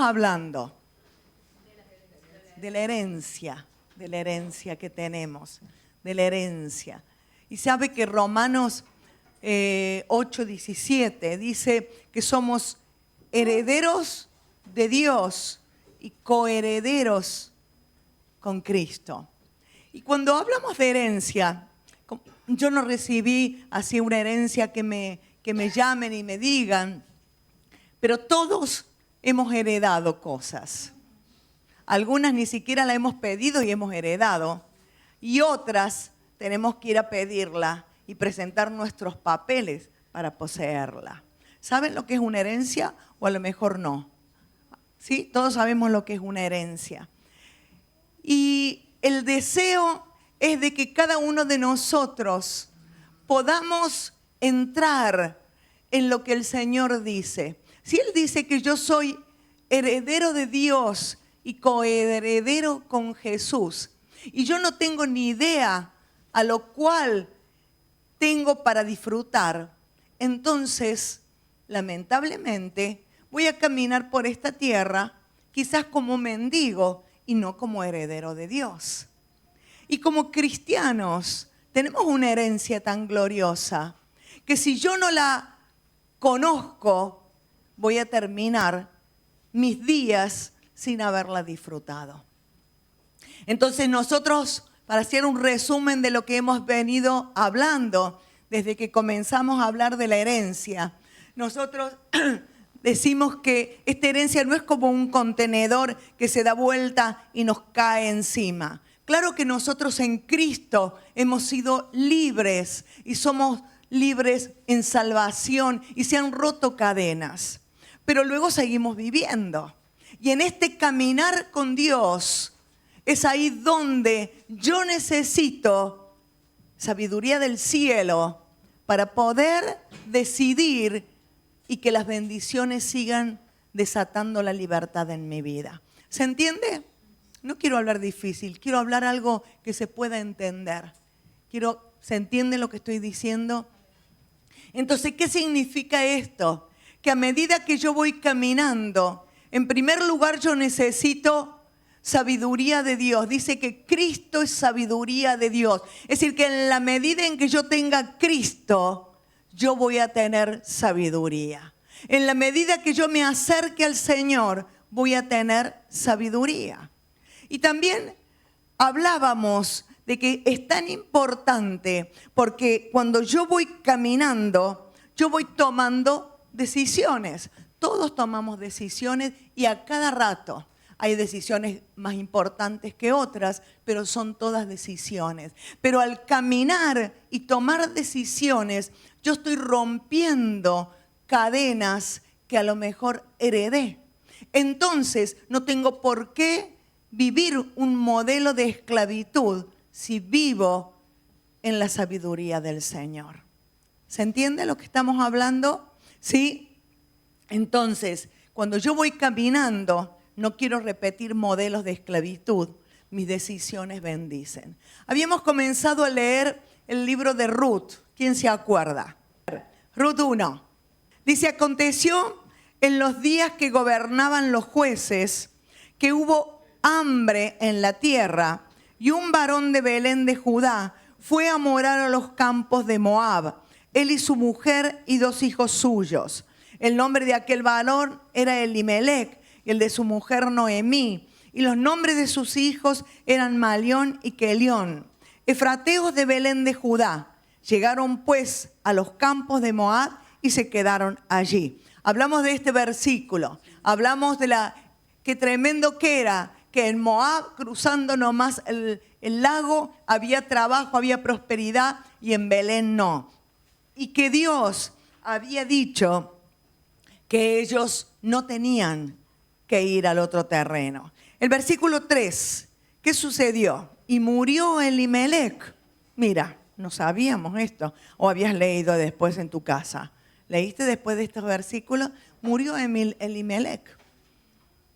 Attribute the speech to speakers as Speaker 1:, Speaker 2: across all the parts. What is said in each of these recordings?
Speaker 1: hablando? De la herencia que tenemos, de la herencia. Y sabe que Romanos 8:17 dice que somos herederos de Dios y coherederos con Cristo. Y cuando hablamos de herencia, yo no recibí así una herencia que me llamen y me digan, pero todos hemos heredado cosas. Algunas ni siquiera la hemos pedido y hemos heredado, y otras tenemos que ir a pedirla y presentar nuestros papeles para poseerla. ¿Saben lo que es una herencia o a lo mejor no? ¿Sí? Todos sabemos lo que es una herencia. Y el deseo es de que cada uno de nosotros podamos entrar en lo que el Señor dice. Si Él dice que yo soy heredero de Dios y coheredero con Jesús, y yo no tengo ni idea a lo cual tengo para disfrutar, entonces, lamentablemente, voy a caminar por esta tierra quizás como mendigo y no como heredero de Dios. Y como cristianos tenemos una herencia tan gloriosa que si yo no la conozco, voy a terminar mis días sin haberla disfrutado. Entonces nosotros, para hacer un resumen de lo que hemos venido hablando desde que comenzamos a hablar de la herencia, nosotros decimos que esta herencia no es como un contenedor que se da vuelta y nos cae encima. Claro que nosotros en Cristo hemos sido libres y somos libres en salvación y se han roto cadenas, pero luego seguimos viviendo. Y en este caminar con Dios es ahí donde yo necesito sabiduría del cielo para poder decidir y que las bendiciones sigan desatando la libertad en mi vida. ¿Se entiende? No quiero hablar difícil, quiero hablar algo que se pueda entender. ¿Se entiende lo que estoy diciendo? Entonces, ¿qué significa esto? Que a medida que yo voy caminando, en primer lugar yo necesito sabiduría de Dios. Dice que Cristo es sabiduría de Dios. Es decir, que en la medida en que yo tenga Cristo, yo voy a tener sabiduría. En la medida que yo me acerque al Señor, voy a tener sabiduría. Y también hablábamos de que es tan importante porque cuando yo voy caminando, yo voy tomando decisiones. Todos tomamos decisiones y a cada rato hay decisiones más importantes que otras, pero son todas decisiones. Pero al caminar y tomar decisiones, yo estoy rompiendo cadenas que a lo mejor heredé. Entonces, no tengo por qué vivir un modelo de esclavitud si vivo en la sabiduría del Señor. ¿Se entiende lo que estamos hablando? ¿Sí? Entonces, cuando yo voy caminando, no quiero repetir modelos de esclavitud. Mis decisiones bendicen. Habíamos comenzado a leer el libro de Ruth. ¿Quién se acuerda? Ruth 1. Dice, aconteció en los días que gobernaban los jueces que hubo hambre en la tierra y un varón de Belén de Judá fue a morar a los campos de Moab, él y su mujer y 2 hijos suyos. El nombre de aquel varón era Elimelec y el de su mujer Noemí, y los nombres de sus hijos eran Malión y Kelión, efrateos de Belén de Judá. Llegaron pues a los campos de Moab y se quedaron allí. Hablamos de este versículo, hablamos de qué tremendo que era, que en Moab, cruzando nomás el lago, había trabajo, había prosperidad, y en Belén no. Y que Dios había dicho que ellos no tenían que ir al otro terreno. El versículo 3, ¿qué sucedió? Y murió Elimelec. Mira, no sabíamos esto, o habías leído después en tu casa. ¿Leíste después de estos versículos? Murió Elimelec,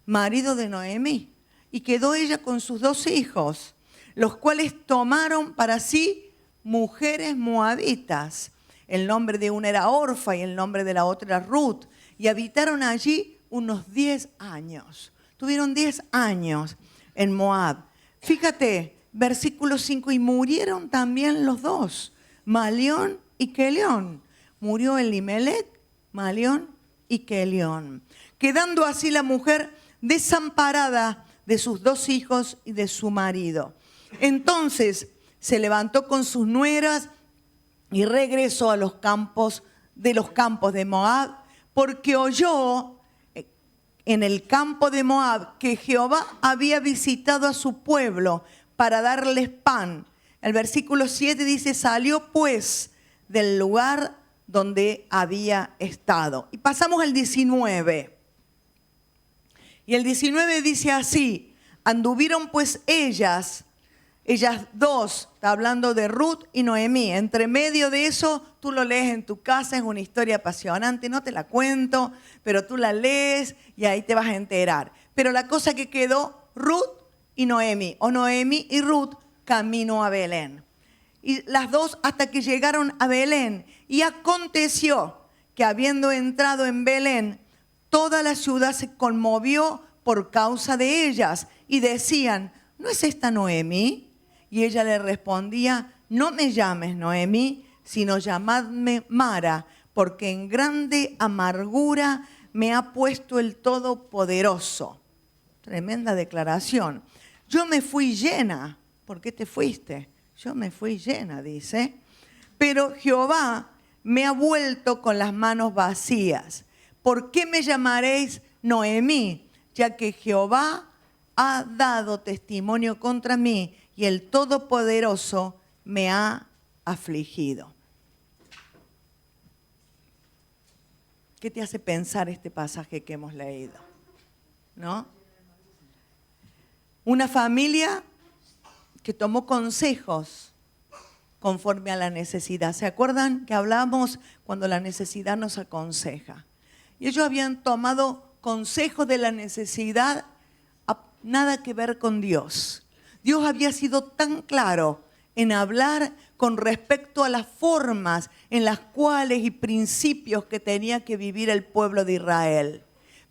Speaker 1: marido de Noemí, y quedó ella con sus 2 hijos, los cuales tomaron para sí mujeres moabitas. El nombre de una era Orfa y el nombre de la otra era Ruth, y habitaron allí unos 10 años. Tuvieron 10 años en Moab. Fíjate, versículo 5, y murieron también los dos, Malión y Quelión. Murió Elimelec, Malión y Quelión, quedando así la mujer desamparada de sus 2 hijos y de su marido. Entonces se levantó con sus nueras y regresó a los campos de Moab, porque oyó en el campo de Moab que Jehová había visitado a su pueblo para darles pan. El versículo 7 dice, salió pues del lugar donde había estado. Y pasamos al 19. Y el 19 dice así, anduvieron pues ellas dos, está hablando de Ruth y Noemí. Entre medio de eso, tú lo lees en tu casa, es una historia apasionante, no te la cuento, pero tú la lees y ahí te vas a enterar. Pero la cosa que quedó, Ruth y Noemí, o Noemí y Ruth, camino a Belén. Y las dos hasta que llegaron a Belén. Y aconteció que habiendo entrado en Belén, toda la ciudad se conmovió por causa de ellas. Y decían, ¿no es esta Noemí? Y ella le respondía, no me llames Noemí, sino llamadme Mara, porque en grande amargura me ha puesto el Todopoderoso. Tremenda declaración. Yo me fui llena. ¿Por qué te fuiste? Yo me fui llena, dice. Pero Jehová me ha vuelto con las manos vacías. ¿Por qué me llamaréis Noemí? Ya que Jehová ha dado testimonio contra mí y el Todopoderoso me ha afligido. ¿Qué te hace pensar este pasaje que hemos leído? ¿No? Una familia que tomó consejos conforme a la necesidad. ¿Se acuerdan que hablamos cuando la necesidad nos aconseja? Y ellos habían tomado consejos de la necesidad, nada que ver con Dios. Dios había sido tan claro en hablar con respecto a las formas en las cuales y principios que tenía que vivir el pueblo de Israel.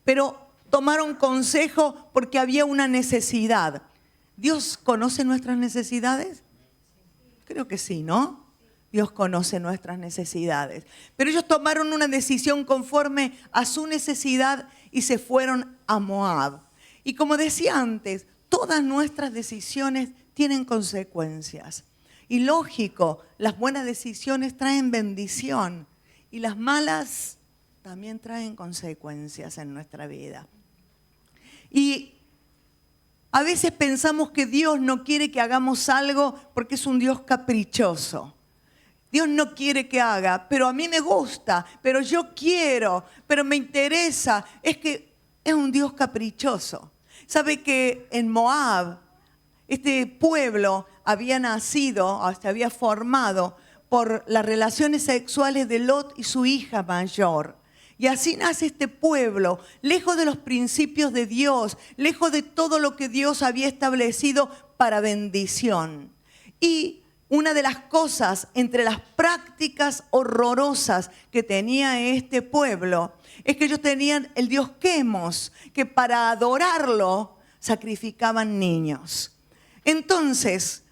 Speaker 1: Pero tomaron consejo porque había una necesidad. ¿Dios conoce nuestras necesidades? Creo que sí, ¿no? Dios conoce nuestras necesidades. Pero ellos tomaron una decisión conforme a su necesidad y se fueron a Moab. Y como decía antes, todas nuestras decisiones tienen consecuencias. Y lógico, las buenas decisiones traen bendición y las malas también traen consecuencias en nuestra vida. Y a veces pensamos que Dios no quiere que hagamos algo porque es un Dios caprichoso. Dios no quiere que haga, pero a mí me gusta, pero yo quiero, pero me interesa. Es que es un Dios caprichoso. ¿Sabe que en Moab, este pueblo había nacido, se había formado por las relaciones sexuales de Lot y su hija mayor? Y así nace este pueblo, lejos de los principios de Dios, lejos de todo lo que Dios había establecido para bendición. Y una de las cosas, entre las prácticas horrorosas que tenía este pueblo, es que ellos tenían el dios Quemos, que para adorarlo sacrificaban niños. Entonces,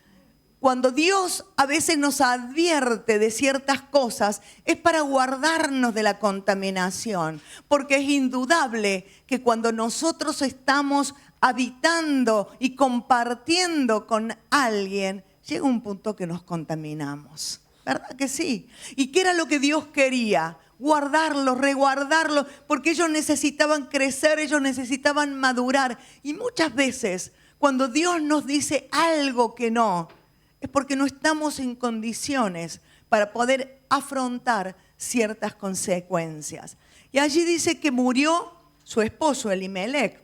Speaker 1: cuando Dios a veces nos advierte de ciertas cosas, es para guardarnos de la contaminación, porque es indudable que cuando nosotros estamos habitando y compartiendo con alguien, llega un punto que nos contaminamos, ¿verdad que sí? ¿Y qué era lo que Dios quería? Guardarlos, reguardarlos, porque ellos necesitaban crecer, ellos necesitaban madurar. Y muchas veces, cuando Dios nos dice algo que no, es porque no estamos en condiciones para poder afrontar ciertas consecuencias. Y allí dice que murió su esposo Elimelec.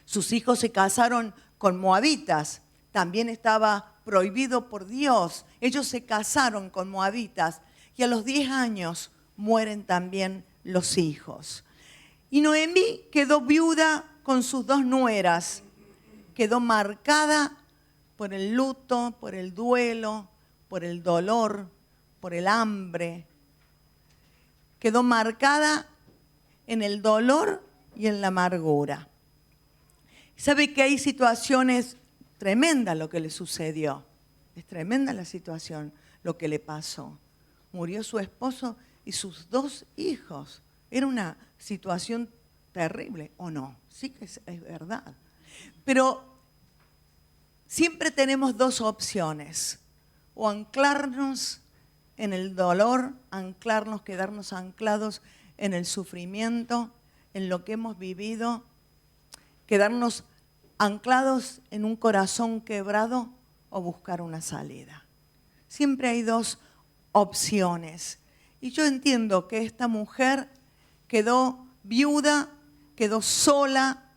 Speaker 1: Sus hijos se casaron con moabitas. También estaba prohibido por Dios. Ellos se casaron con moabitas y a los 10 años mueren también los hijos. Y Noemí quedó viuda con sus 2 nueras. Quedó marcada por el luto, por el duelo, por el dolor, por el hambre. Quedó marcada en el dolor y en la amargura. ¿Sabe que hay situaciones tremendas lo que le sucedió? Es tremenda la situación, lo que le pasó. Murió su esposo y sus 2 hijos. Era una situación terrible, ¿o no? Sí que es verdad. Pero siempre tenemos 2 opciones. O anclarnos en el dolor, quedarnos anclados en el sufrimiento, en lo que hemos vivido, quedarnos anclados en un corazón quebrado o buscar una salida. Siempre hay 2 opciones. Y yo entiendo que esta mujer quedó viuda, quedó sola,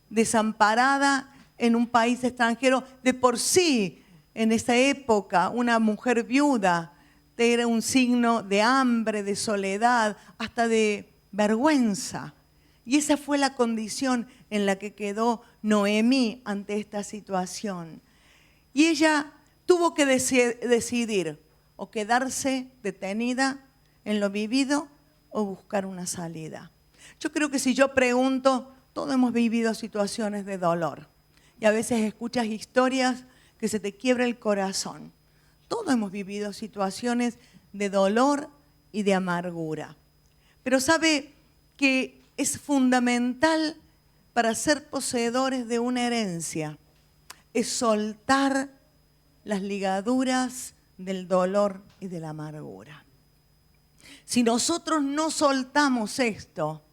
Speaker 1: desamparada en un país extranjero. De por sí, en esa época, una mujer viuda era un signo de hambre, de soledad, hasta de vergüenza. Y esa fue la condición en la que quedó Noemí ante esta situación. Y ella tuvo que decidir o quedarse detenida en lo vivido o buscar una salida. Yo creo que si yo pregunto, todos hemos vivido situaciones de dolor. Y a veces escuchas historias que se te quiebra el corazón. Todos hemos vivido situaciones de dolor y de amargura. Pero sabe que es fundamental para ser poseedores de una herencia, es soltar las ligaduras del dolor y de la amargura. Si nosotros no soltamos esto,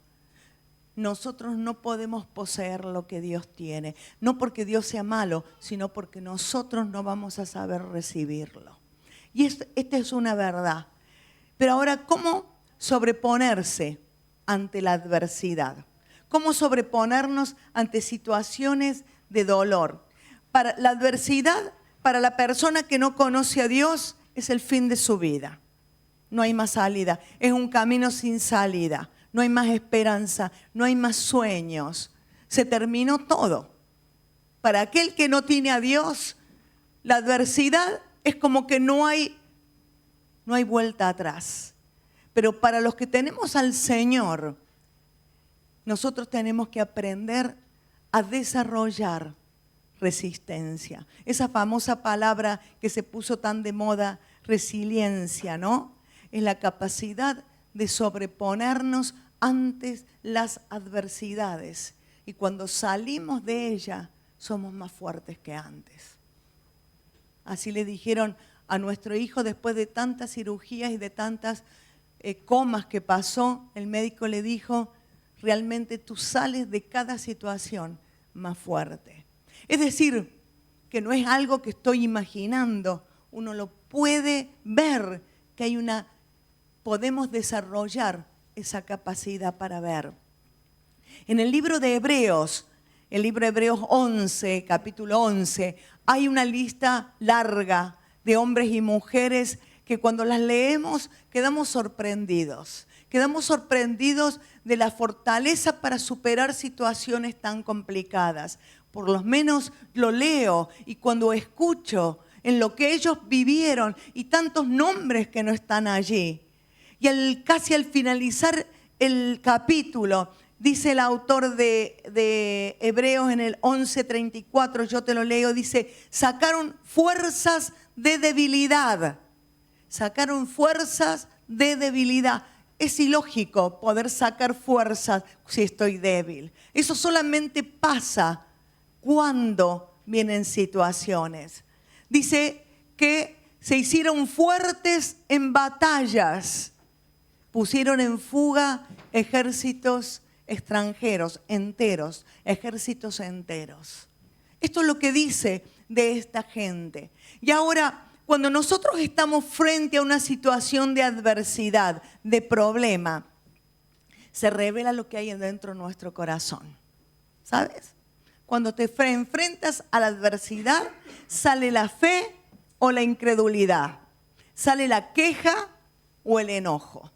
Speaker 1: nosotros no podemos poseer lo que Dios tiene. No porque Dios sea malo, sino porque nosotros no vamos a saber recibirlo. Y esta es una verdad. Pero ahora, ¿cómo sobreponerse ante la adversidad? ¿Cómo sobreponernos ante situaciones de dolor? Para la adversidad, para la persona que no conoce a Dios, es el fin de su vida. No hay más salida. Es un camino sin salida. No hay más esperanza. No hay más sueños. Se terminó todo. Para aquel que no tiene a Dios, la adversidad es como que no hay vuelta atrás. Pero para los que tenemos al Señor, nosotros tenemos que aprender a desarrollar resistencia. Esa famosa palabra que se puso tan de moda, resiliencia, ¿no? Es la capacidad de sobreponernos ante las adversidades. Y cuando salimos de ella, somos más fuertes que antes. Así le dijeron a nuestro hijo después de tantas cirugías y de tantas comas que pasó. El médico le dijo, realmente tú sales de cada situación más fuerte. Es decir, que no es algo que estoy imaginando. Uno lo puede ver, que podemos desarrollar esa capacidad para ver. En el libro de Hebreos, el libro de Hebreos 11, capítulo 11, hay una lista larga de hombres y mujeres que cuando las leemos quedamos sorprendidos. Quedamos sorprendidos de la fortaleza para superar situaciones tan complicadas. Por lo menos lo leo y cuando escucho en lo que ellos vivieron y tantos nombres que no están allí. Y casi al finalizar el capítulo, dice el autor de Hebreos en el 11:34, yo te lo leo, dice, sacaron fuerzas de debilidad. Sacaron fuerzas de debilidad. Es ilógico poder sacar fuerzas si estoy débil. Eso solamente pasa cuando vienen situaciones. Dice que se hicieron fuertes en batallas. Pusieron en fuga ejércitos extranjeros enteros, ejércitos enteros. Esto es lo que dice de esta gente. Y ahora, cuando nosotros estamos frente a una situación de adversidad, de problema, se revela lo que hay dentro de nuestro corazón. ¿Sabes? Cuando te enfrentas a la adversidad, sale la fe o la incredulidad. Sale la queja o el enojo.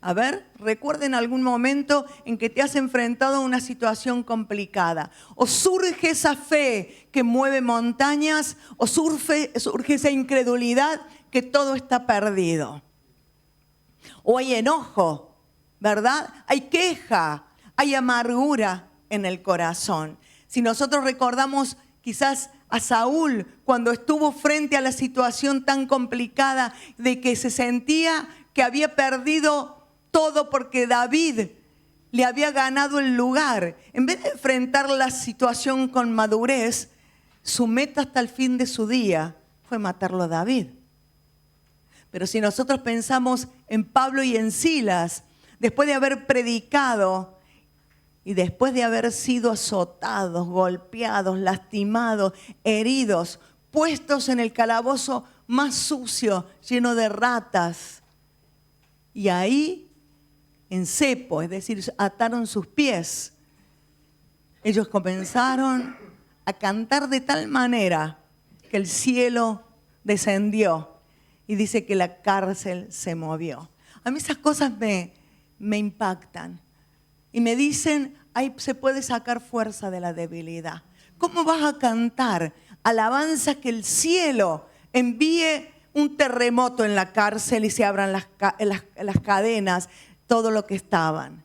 Speaker 1: A ver, recuerden algún momento en que te has enfrentado a una situación complicada. O surge esa fe que mueve montañas, o surge esa incredulidad que todo está perdido. O hay enojo, ¿verdad? Hay queja, hay amargura en el corazón. Si nosotros recordamos quizás a Saúl cuando estuvo frente a la situación tan complicada de que se sentía que había perdido todo porque David le había ganado el lugar. En vez de enfrentar la situación con madurez, su meta hasta el fin de su día fue matarlo a David. Pero si nosotros pensamos en Pablo y en Silas, después de haber predicado y después de haber sido azotados, golpeados, lastimados, heridos, puestos en el calabozo más sucio, lleno de ratas, y ahí en cepo, es decir, ataron sus pies, ellos comenzaron a cantar de tal manera que el cielo descendió y dice que la cárcel se movió. A mí esas cosas me impactan y me dicen, ahí se puede sacar fuerza de la debilidad. ¿Cómo vas a cantar alabanza que el cielo envíe un terremoto en la cárcel y se abran las cadenas, todo lo que estaban?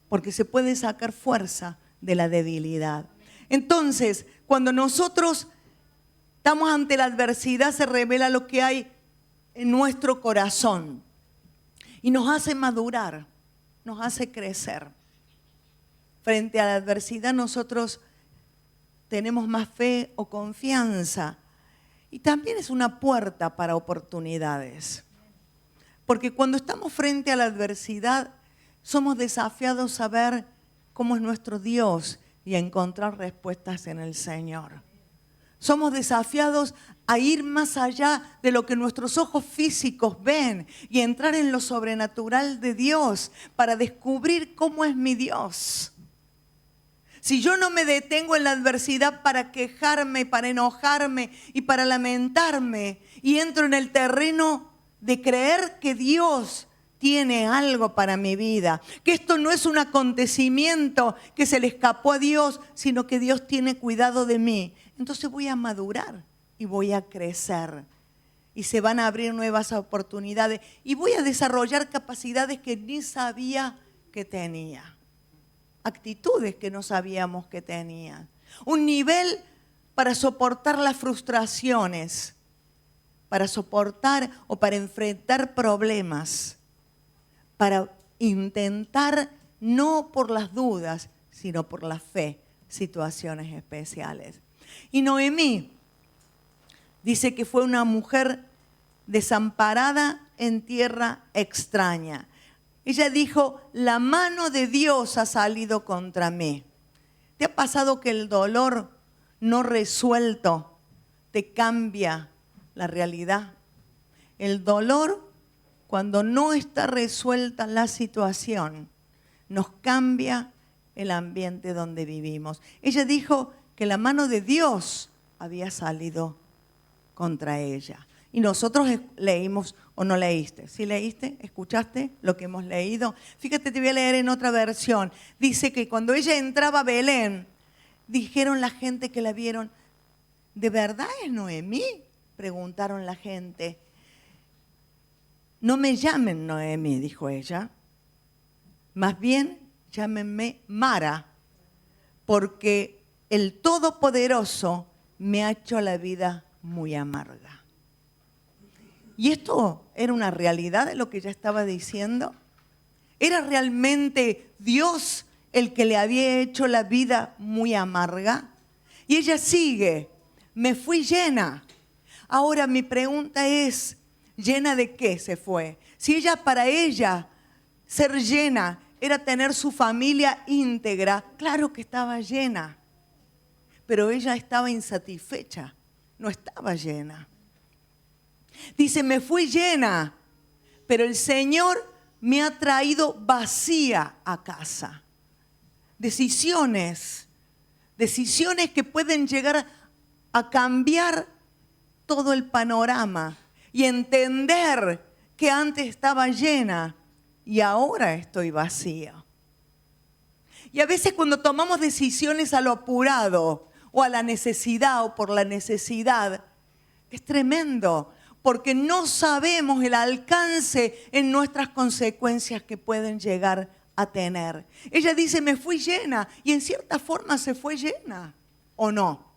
Speaker 1: Porque se puede sacar fuerza de la debilidad. Entonces, cuando nosotros estamos ante la adversidad, se revela lo que hay en nuestro corazón y nos hace madurar, nos hace crecer. Frente a la adversidad nosotros tenemos más fe o confianza y también es una puerta para oportunidades. Porque cuando estamos frente a la adversidad somos desafiados a ver cómo es nuestro Dios y a encontrar respuestas en el Señor. Somos desafiados a ir más allá de lo que nuestros ojos físicos ven y entrar en lo sobrenatural de Dios para descubrir cómo es mi Dios. Si yo no me detengo en la adversidad para quejarme, para enojarme y para lamentarme y entro en el terreno de creer que Dios tiene algo para mi vida, que esto no es un acontecimiento que se le escapó a Dios, sino que Dios tiene cuidado de mí, entonces voy a madurar y voy a crecer y se van a abrir nuevas oportunidades y voy a desarrollar capacidades que ni sabía que tenía, actitudes que no sabíamos que tenía, un nivel para soportar las frustraciones, para soportar o para enfrentar problemas, para intentar, no por las dudas, sino por la fe, situaciones especiales. Y Noemí dice que fue una mujer desamparada en tierra extraña. Ella dijo, la mano de Dios ha salido contra mí. ¿Te ha pasado que el dolor no resuelto te cambia la realidad? El dolor, cuando no está resuelta la situación, nos cambia el ambiente donde vivimos. Ella dijo que la mano de Dios había salido contra ella. Y nosotros leímos, o no leíste. ¿Sí leíste? ¿Escuchaste lo que hemos leído? Fíjate, te voy a leer en otra versión. Dice que cuando ella entraba a Belén, dijeron la gente que la vieron, ¿de verdad es Noemí? Preguntaron la gente. No me llamen Noemí, dijo ella. Más bien, llámenme Mara, porque el Todopoderoso me ha hecho la vida muy amarga. ¿Y esto era una realidad de lo que ella estaba diciendo? ¿Era realmente Dios el que le había hecho la vida muy amarga? Y ella sigue, me fui llena. Ahora mi pregunta es, ¿llena de qué se fue? Si ella, para ella, ser llena era tener su familia íntegra, claro que estaba llena. Pero ella estaba insatisfecha, no estaba llena. Dice, me fui llena, pero el Señor me ha traído vacía a casa. Decisiones que pueden llegar a cambiar todo el panorama y entender que antes estaba llena y ahora estoy vacía. Y a veces cuando tomamos decisiones a lo apurado o a la necesidad o por la necesidad, es tremendo, porque no sabemos el alcance en nuestras consecuencias que pueden llegar a tener. Ella dice, me fui llena, y en cierta forma se fue llena, ¿o no?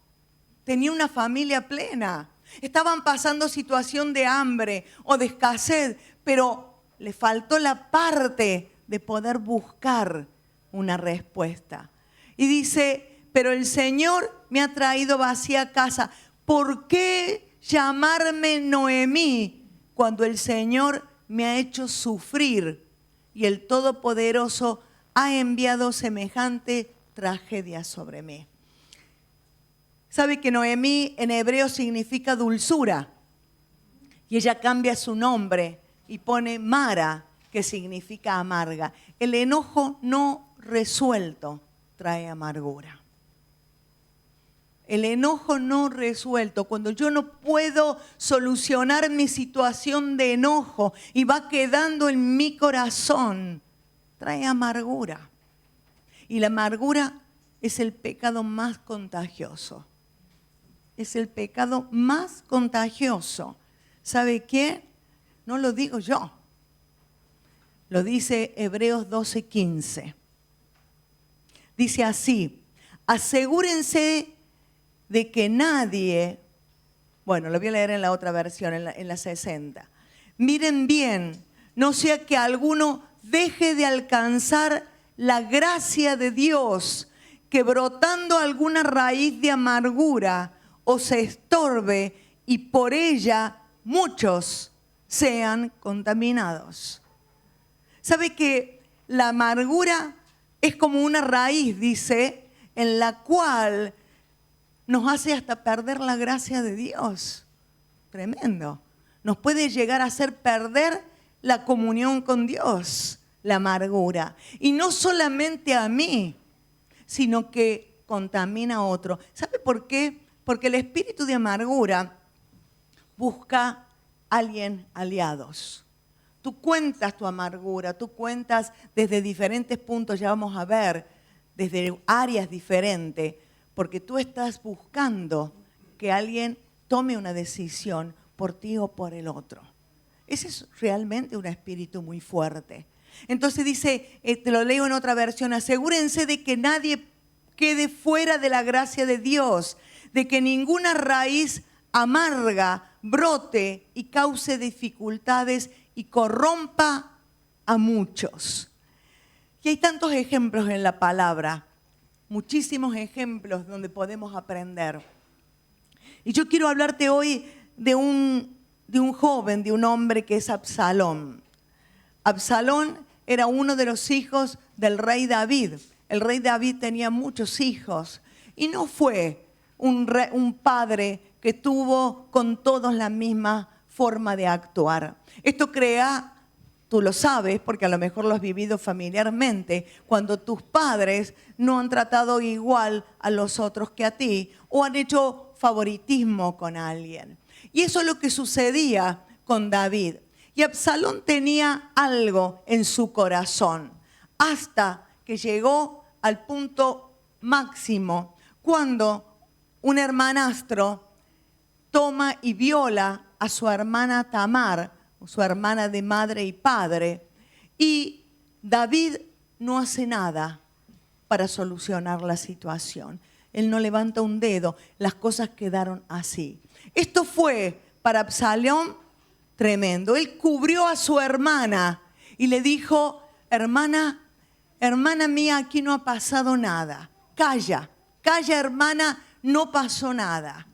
Speaker 1: Tenía una familia plena. Estaban pasando situación de hambre o de escasez, pero le faltó la parte de poder buscar una respuesta. Y dice, pero el Señor me ha traído vacía a casa. ¿Por qué llamarme Noemí cuando el Señor me ha hecho sufrir y el Todopoderoso ha enviado semejante tragedia sobre mí? ¿Sabe que Noemí en hebreo significa dulzura? Y ella cambia su nombre y pone Mara, que significa amarga. El enojo no resuelto trae amargura. El enojo no resuelto, cuando yo no puedo solucionar mi situación de enojo y va quedando en mi corazón, trae amargura. Y la amargura es el pecado más contagioso. Es el pecado más contagioso. ¿Sabe qué? No lo digo yo. Lo dice Hebreos 12:15. Dice así, asegúrense de que nadie, bueno, lo voy a leer en la otra versión, en la 60. Miren bien, no sea que alguno deje de alcanzar la gracia de Dios, que brotando alguna raíz de amargura o se estorbe y por ella muchos sean contaminados. ¿Sabe que la amargura es como una raíz, dice, en la cual nos hace hasta perder la gracia de Dios? Tremendo. Nos puede llegar a hacer perder la comunión con Dios, la amargura. Y no solamente a mí, sino que contamina a otro. ¿Sabe por qué? Porque el espíritu de amargura busca a alguien aliados. Tú cuentas tu amargura, tú cuentas desde diferentes puntos, ya vamos a ver, desde áreas diferentes, porque tú estás buscando que alguien tome una decisión por ti o por el otro. Ese es realmente un espíritu muy fuerte. Entonces dice, te lo leo en otra versión, asegúrense de que nadie quede fuera de la gracia de Dios, de que ninguna raíz amarga brote y cause dificultades y corrompa a muchos. Y hay tantos ejemplos en la palabra, muchísimos ejemplos donde podemos aprender. Y yo quiero hablarte hoy de un joven, de un hombre que es Absalón. Absalón era uno de los hijos del rey David. El rey David tenía muchos hijos y no fue un padre que tuvo con todos la misma forma de actuar. Esto crea, tú lo sabes porque a lo mejor lo has vivido familiarmente, cuando tus padres no han tratado igual a los otros que a ti o han hecho favoritismo con alguien. Y eso es lo que sucedía con David. Y Absalón tenía algo en su corazón hasta que llegó al punto máximo cuando un hermanastro toma y viola a su hermana Tamar, su hermana de madre y padre, y David no hace nada para solucionar la situación. Él no levanta un dedo, las cosas quedaron así. Esto fue para Absalón tremendo. Él cubrió a su hermana y le dijo, hermana mía, aquí no ha pasado nada. Calla, hermana, no pasó nada.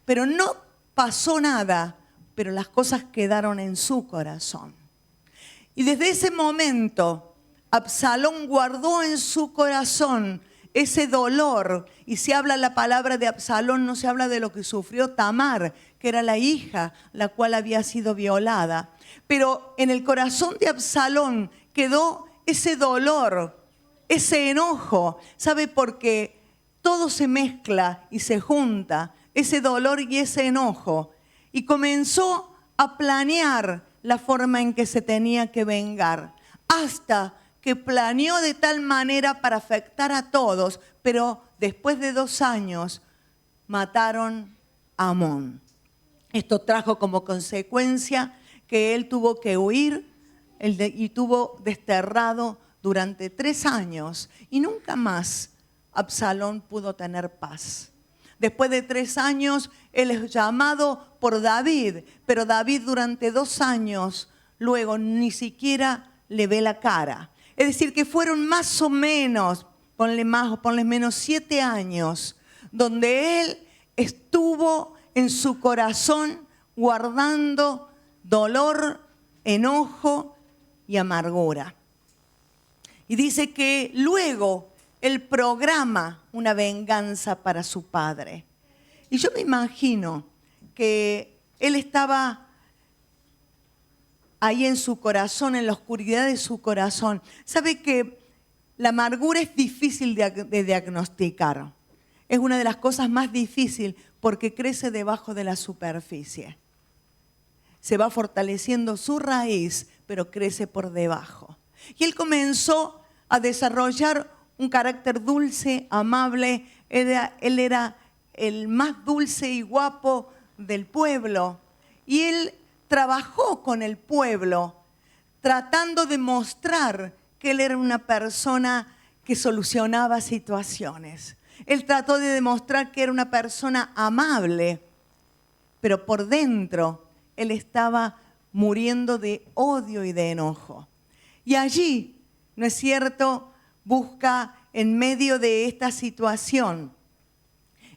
Speaker 1: Pero no pasó nada, pero las cosas quedaron en su corazón. Y desde ese momento, Absalón guardó en su corazón ese dolor. Y se habla la palabra de Absalón, no se habla de lo que sufrió Tamar, que era la hija, la cual había sido violada. Pero en el corazón de Absalón quedó ese dolor, ese enojo. ¿Sabe? Porque todo se mezcla y se junta, ese dolor y ese enojo. Y comenzó a planear la forma en que se tenía que vengar, hasta que planeó de tal manera para afectar a todos, pero después de 2 años mataron a Amón. Esto trajo como consecuencia que él tuvo que huir y tuvo desterrado durante 3 años y nunca más Absalón pudo tener paz. Después de 3 años, él es llamado por David, pero David durante 2 años luego ni siquiera le ve la cara. Es decir, que fueron más o menos, ponle menos 7 años, donde él estuvo en su corazón guardando dolor, enojo y amargura. Y dice que luego él programa una venganza para su padre. Y yo me imagino que él estaba ahí en su corazón, en la oscuridad de su corazón. ¿Sabe que la amargura es difícil de diagnosticar? Es una de las cosas más difíciles porque crece debajo de la superficie. Se va fortaleciendo su raíz, pero crece por debajo. Y él comenzó a desarrollar un carácter dulce, amable. Él era el más dulce y guapo del pueblo. Y él trabajó con el pueblo, tratando de mostrar que él era una persona que solucionaba situaciones. Él trató de demostrar que era una persona amable, pero por dentro él estaba muriendo de odio y de enojo. Y allí, ¿no es cierto?, busca en medio de esta situación,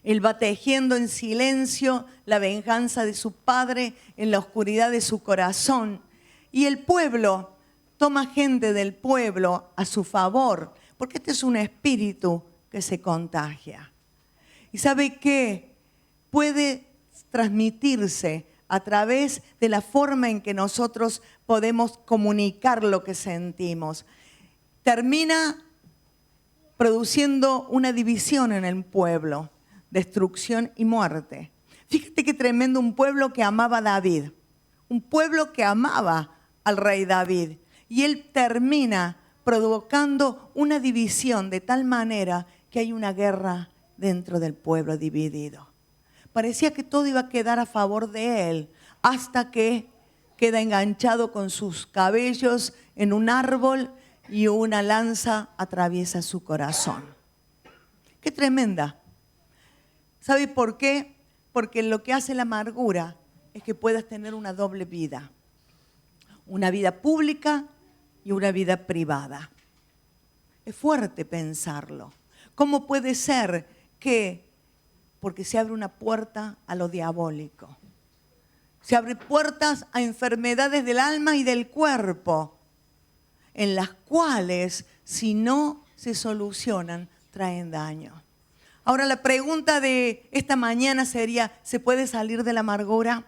Speaker 1: él va tejiendo en silencio la venganza de su padre en la oscuridad de su corazón. Y el pueblo toma gente del pueblo a su favor, porque este es un espíritu que se contagia. ¿Y sabe qué? Puede transmitirse a través de la forma en que nosotros podemos comunicar lo que sentimos. Termina produciendo una división en el pueblo, destrucción y muerte. Fíjate qué tremendo, un pueblo que amaba a David, un pueblo que amaba al rey David. Y él termina provocando una división de tal manera que hay una guerra dentro del pueblo dividido. Parecía que todo iba a quedar a favor de él, hasta que queda enganchado con sus cabellos en un árbol y una lanza atraviesa su corazón. ¡Qué tremenda! ¿Sabe por qué? Porque lo que hace la amargura es que puedas tener una doble vida. Una vida pública y una vida privada. Es fuerte pensarlo. ¿Cómo puede ser que? Porque se abre una puerta a lo diabólico. Se abren puertas a enfermedades del alma y del cuerpo, en las cuales, si no se solucionan, traen daño. Ahora la pregunta de esta mañana sería, ¿se puede salir de la amargura?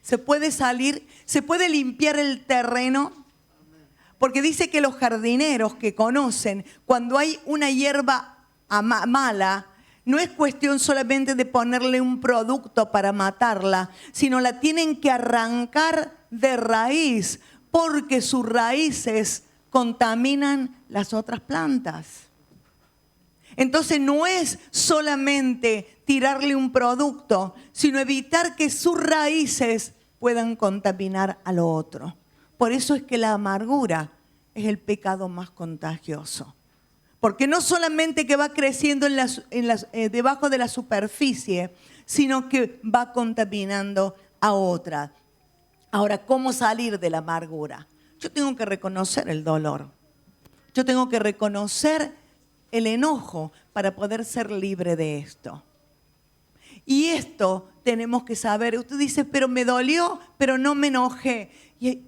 Speaker 1: ¿Se puede salir? ¿Se puede limpiar el terreno? Porque dice que los jardineros que conocen, cuando hay una hierba mala, no es cuestión solamente de ponerle un producto para matarla, sino la tienen que arrancar de raíz, porque sus raíces contaminan las otras plantas. Entonces no es solamente tirarle un producto, sino evitar que sus raíces puedan contaminar a lo otro. Por eso es que la amargura es el pecado más contagioso. Porque no solamente que va creciendo debajo de la superficie, sino que va contaminando a otra. Ahora, ¿cómo salir de la amargura? Yo tengo que reconocer el dolor. Yo tengo que reconocer el enojo para poder ser libre de esto. Y esto tenemos que saber. Usted dice, pero me dolió, pero no me enojé. Y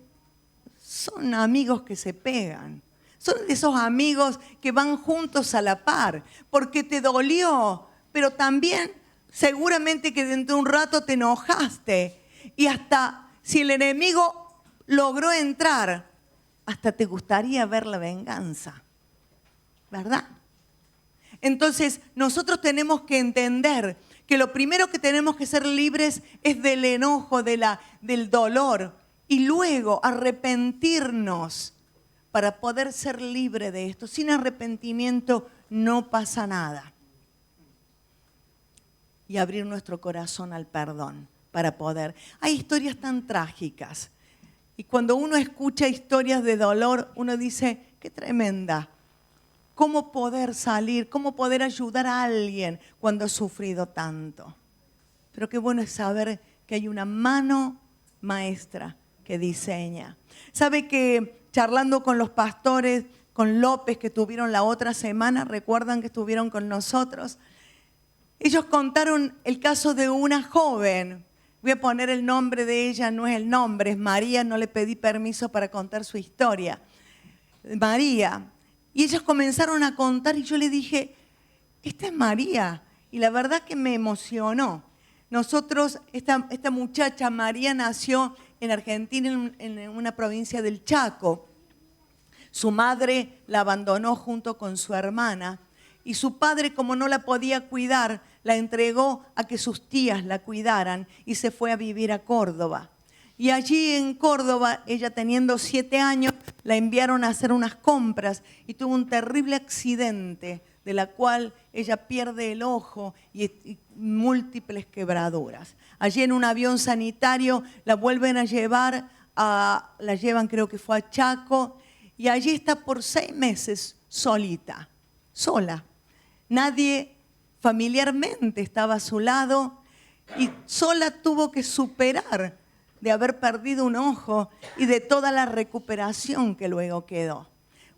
Speaker 1: son amigos que se pegan. Son de esos amigos que van juntos a la par, porque te dolió, pero también seguramente que dentro de un rato te enojaste. Y hasta si el enemigo logró entrar, hasta te gustaría ver la venganza, ¿verdad? Entonces nosotros tenemos que entender que lo primero que tenemos que ser libres es del enojo, del dolor, y luego arrepentirnos para poder ser libre de esto. Sin arrepentimiento no pasa nada. Y abrir nuestro corazón al perdón para poder. Hay historias tan trágicas. Y cuando uno escucha historias de dolor, uno dice, qué tremenda. Cómo poder salir, cómo poder ayudar a alguien cuando ha sufrido tanto. Pero qué bueno es saber que hay una mano maestra que diseña. Sabe que charlando con los pastores, con López que tuvieron la otra semana, recuerdan que estuvieron con nosotros, ellos contaron el caso de una joven. Voy a poner el nombre de ella, no es el nombre, es María, no le pedí permiso para contar su historia. María. Y ellos comenzaron a contar y yo le dije, esta es María. Y la verdad que me emocionó. Nosotros, esta muchacha María nació en Argentina, en una provincia del Chaco. Su madre la abandonó junto con su hermana. Y su padre, como no la podía cuidar, la entregó a que sus tías la cuidaran y se fue a vivir a Córdoba. Y allí en Córdoba, ella teniendo 7 años, la enviaron a hacer unas compras y tuvo un terrible accidente de la cual ella pierde el ojo y múltiples quebraduras. Allí en un avión sanitario la vuelven a llevar, la llevan creo que fue a Chaco y allí está por 6 meses solita, sola. Nadie familiarmente estaba a su lado y sola tuvo que superar de haber perdido un ojo y de toda la recuperación que luego quedó.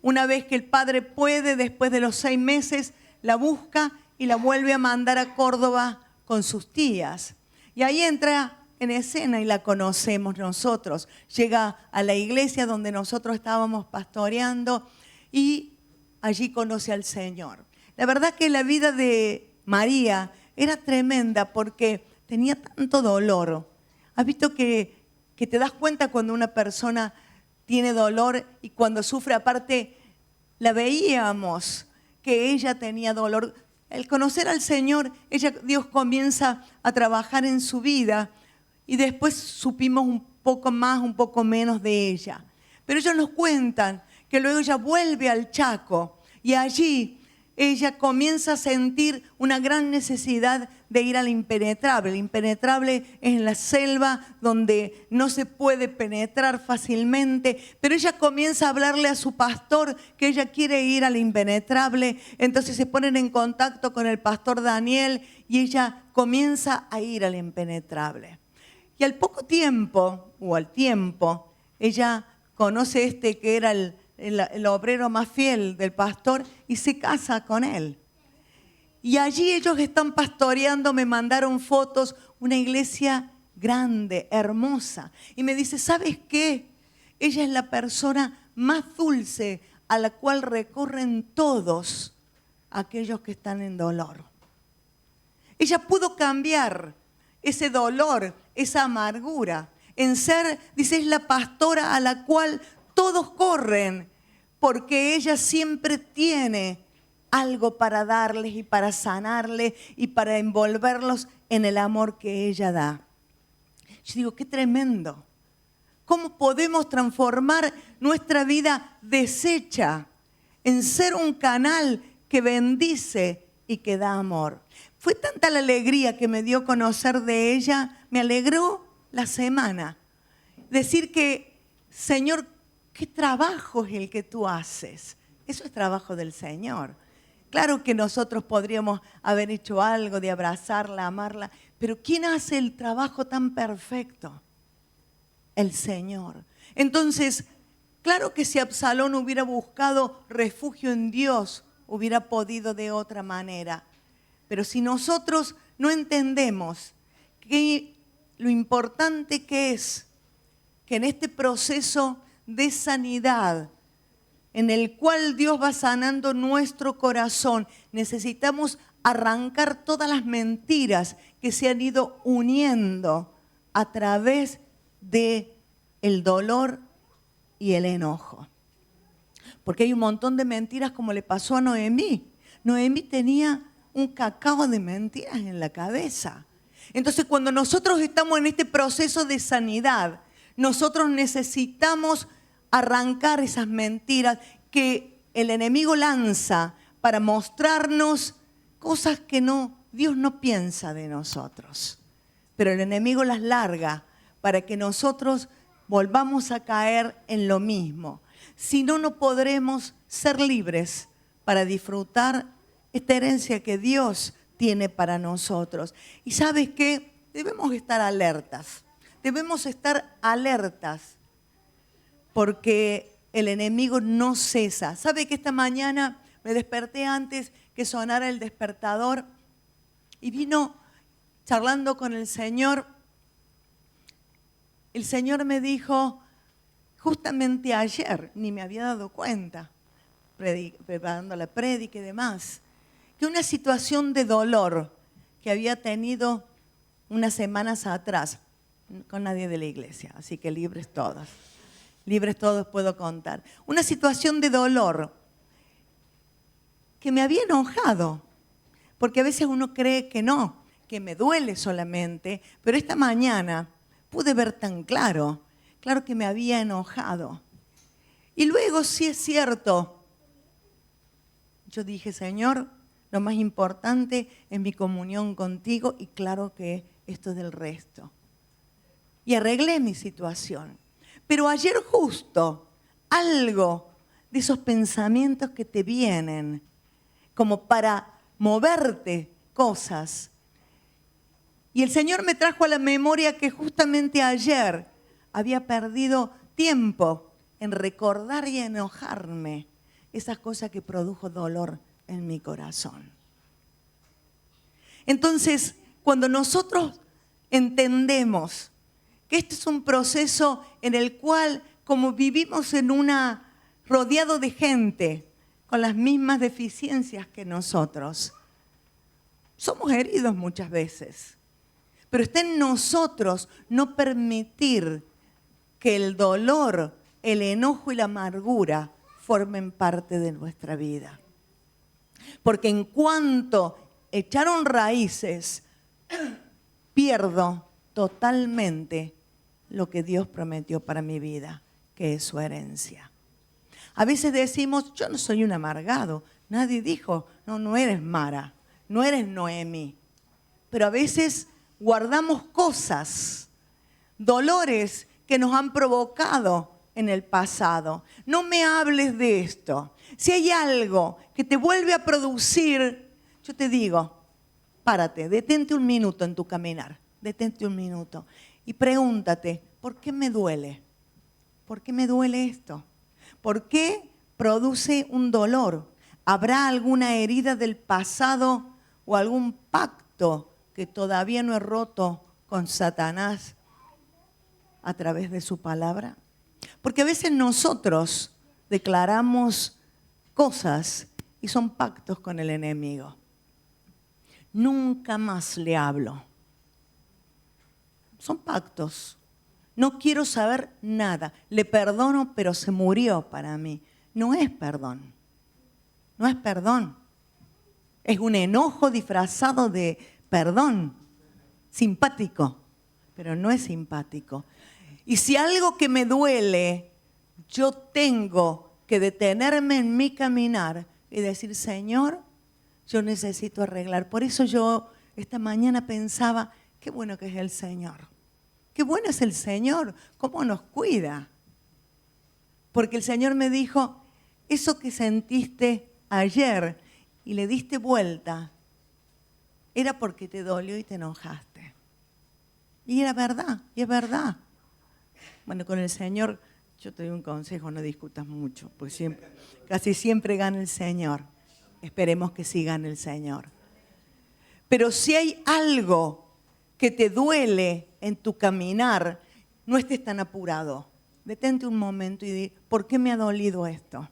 Speaker 1: Una vez que el padre puede, después de los 6 meses, la busca y la vuelve a mandar a Córdoba con sus tías. Y ahí entra en escena y la conocemos nosotros. Llega a la iglesia donde nosotros estábamos pastoreando y allí conoce al Señor. La verdad que la vida de María era tremenda porque tenía tanto dolor. ¿Has visto que te das cuenta cuando una persona tiene dolor y cuando sufre? Aparte, la veíamos que ella tenía dolor. Al conocer al Señor, Dios comienza a trabajar en su vida y después supimos un poco más, un poco menos de ella. Pero ellos nos cuentan que luego ella vuelve al Chaco y allí ella comienza a sentir una gran necesidad de ir al impenetrable. El impenetrable es en la selva donde no se puede penetrar fácilmente, pero ella comienza a hablarle a su pastor que ella quiere ir al impenetrable. Entonces se ponen en contacto con el pastor Daniel y ella comienza a ir al impenetrable. Y al poco tiempo, o al tiempo, ella conoce que era el obrero más fiel del pastor y se casa con él. Y allí ellos están pastoreando, me mandaron fotos, una iglesia grande, hermosa. Y me dice, ¿sabes qué? Ella es la persona más dulce a la cual recorren todos aquellos que están en dolor. Ella pudo cambiar ese dolor, esa amargura, en ser, dice, es la pastora a la cual todos corren, porque ella siempre tiene algo para darles y para sanarles y para envolverlos en el amor que ella da. Yo digo, qué tremendo. ¿Cómo podemos transformar nuestra vida deshecha en ser un canal que bendice y que da amor? Fue tanta la alegría que me dio conocer de ella, me alegró la semana. Decir que, Señor, ¿qué trabajo es el que tú haces? Eso es trabajo del Señor. Claro que nosotros podríamos haber hecho algo de abrazarla, amarla, pero ¿quién hace el trabajo tan perfecto? El Señor. Entonces, claro que si Absalón hubiera buscado refugio en Dios, hubiera podido de otra manera. Pero si nosotros no entendemos lo importante que es que en este proceso de sanidad, en el cual Dios va sanando nuestro corazón, necesitamos arrancar todas las mentiras que se han ido uniendo a través del dolor y el enojo. Porque hay un montón de mentiras como le pasó a Noemí. Noemí tenía un cacao de mentiras en la cabeza. Entonces, cuando nosotros estamos en este proceso de sanidad, nosotros necesitamos arrancar esas mentiras que el enemigo lanza para mostrarnos cosas que Dios no piensa de nosotros. Pero el enemigo las larga para que nosotros volvamos a caer en lo mismo. Si no, no podremos ser libres para disfrutar esta herencia que Dios tiene para nosotros. Y ¿sabes qué? Debemos estar alertas. Debemos estar alertas porque el enemigo no cesa. ¿Sabe que esta mañana me desperté antes que sonara el despertador y vino charlando con el Señor? El Señor me dijo, justamente ayer, ni me había dado cuenta, preparando la prédica y demás, que una situación de dolor que había tenido unas semanas atrás, con nadie de la iglesia, así que libres todos puedo contar. Una situación de dolor que me había enojado, porque a veces uno cree que no, que me duele solamente, pero esta mañana pude ver tan claro que me había enojado. Y luego, sí es cierto, yo dije, Señor, lo más importante es mi comunión contigo y claro que esto es del resto. Y arreglé mi situación. Pero ayer justo algo de esos pensamientos que te vienen como para moverte cosas. Y el Señor me trajo a la memoria que justamente ayer había perdido tiempo en recordar y enojarme esas cosas que produjo dolor en mi corazón. Entonces, cuando nosotros entendemos que este es un proceso en el cual, como vivimos rodeado de gente con las mismas deficiencias que nosotros, somos heridos muchas veces. Pero está en nosotros no permitir que el dolor, el enojo y la amargura formen parte de nuestra vida. Porque en cuanto echaron raíces, pierdo totalmente lo que Dios prometió para mi vida, que es su herencia. A veces decimos, yo no soy un amargado. Nadie dijo, no eres Mara, no eres Noemí. Pero a veces guardamos cosas, dolores que nos han provocado en el pasado. No me hables de esto. Si hay algo que te vuelve a producir, yo te digo, párate, detente un minuto en tu caminar, detente un minuto y pregúntate, ¿por qué me duele? ¿Por qué me duele esto? ¿Por qué produce un dolor? ¿Habrá alguna herida del pasado o algún pacto que todavía no he roto con Satanás a través de su palabra? Porque a veces nosotros declaramos cosas y son pactos con el enemigo. Nunca más le hablo. Son pactos. No quiero saber nada. Le perdono, pero se murió para mí. No es perdón. No es perdón. Es un enojo disfrazado de perdón. Simpático, pero no es simpático. Y si algo que me duele, yo tengo que detenerme en mi caminar y decir, Señor, yo necesito arreglar. Por eso yo esta mañana pensaba, qué bueno que es el Señor. Qué bueno es el Señor, cómo nos cuida. Porque el Señor me dijo, eso que sentiste ayer y le diste vuelta, era porque te dolió y te enojaste. Y era verdad, y es verdad. Bueno, con el Señor, yo te doy un consejo, no discutas mucho, pues casi siempre gana el Señor. Esperemos que sí gane el Señor. Pero si hay algo que te duele en tu caminar, no estés tan apurado. Detente un momento y di, ¿por qué me ha dolido esto?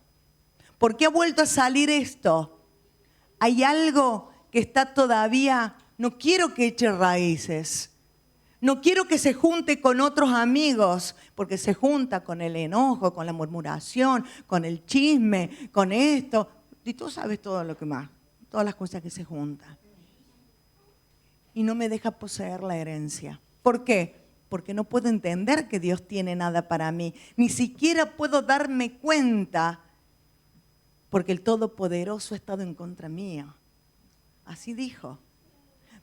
Speaker 1: ¿Por qué ha vuelto a salir esto? Hay algo que está todavía, no quiero que eche raíces. No quiero que se junte con otros amigos, porque se junta con el enojo, con la murmuración, con el chisme, con esto. Y tú sabes todo lo que más, todas las cosas que se juntan. Y no me deja poseer la herencia. ¿Por qué? Porque no puedo entender que Dios tiene nada para mí. Ni siquiera puedo darme cuenta, porque el Todopoderoso ha estado en contra mía. Así dijo.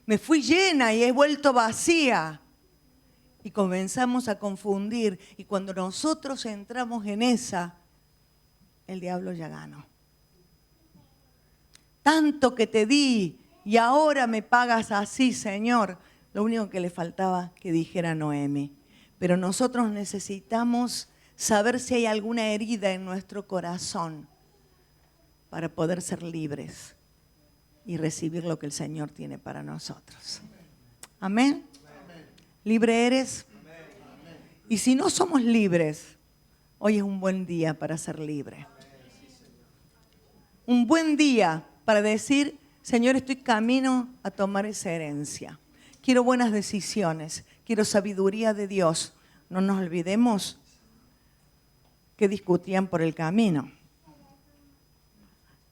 Speaker 1: Me fui llena y he vuelto vacía. Y comenzamos a confundir. Y cuando nosotros entramos en esa el diablo ya ganó. Tanto que te di y ahora me pagas así, Señor. Lo único que le faltaba que dijera Noemi. Pero nosotros necesitamos saber si hay alguna herida en nuestro corazón para poder ser libres y recibir lo que el Señor tiene para nosotros. Amén. ¿Libre eres? Y si no somos libres, hoy es un buen día para ser libre. Un buen día para decir, Señor, estoy camino a tomar esa herencia. Quiero buenas decisiones, quiero sabiduría de Dios. No nos olvidemos que discutían por el camino.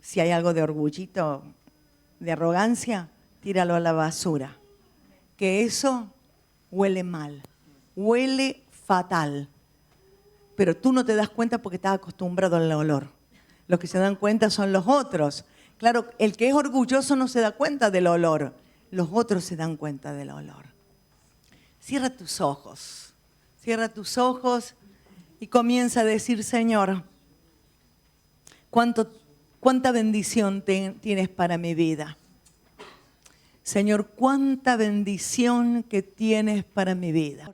Speaker 1: Si hay algo de orgullito, de arrogancia, tíralo a la basura. Que eso huele mal, huele fatal. Pero tú no te das cuenta porque estás acostumbrado al olor. Los que se dan cuenta son los otros. Claro, el que es orgulloso no se da cuenta del olor. Los otros se dan cuenta del olor. Cierra tus ojos. Cierra tus ojos y comienza a decir, Señor, cuánta bendición tienes para mi vida. Señor, cuánta bendición que tienes para mi vida.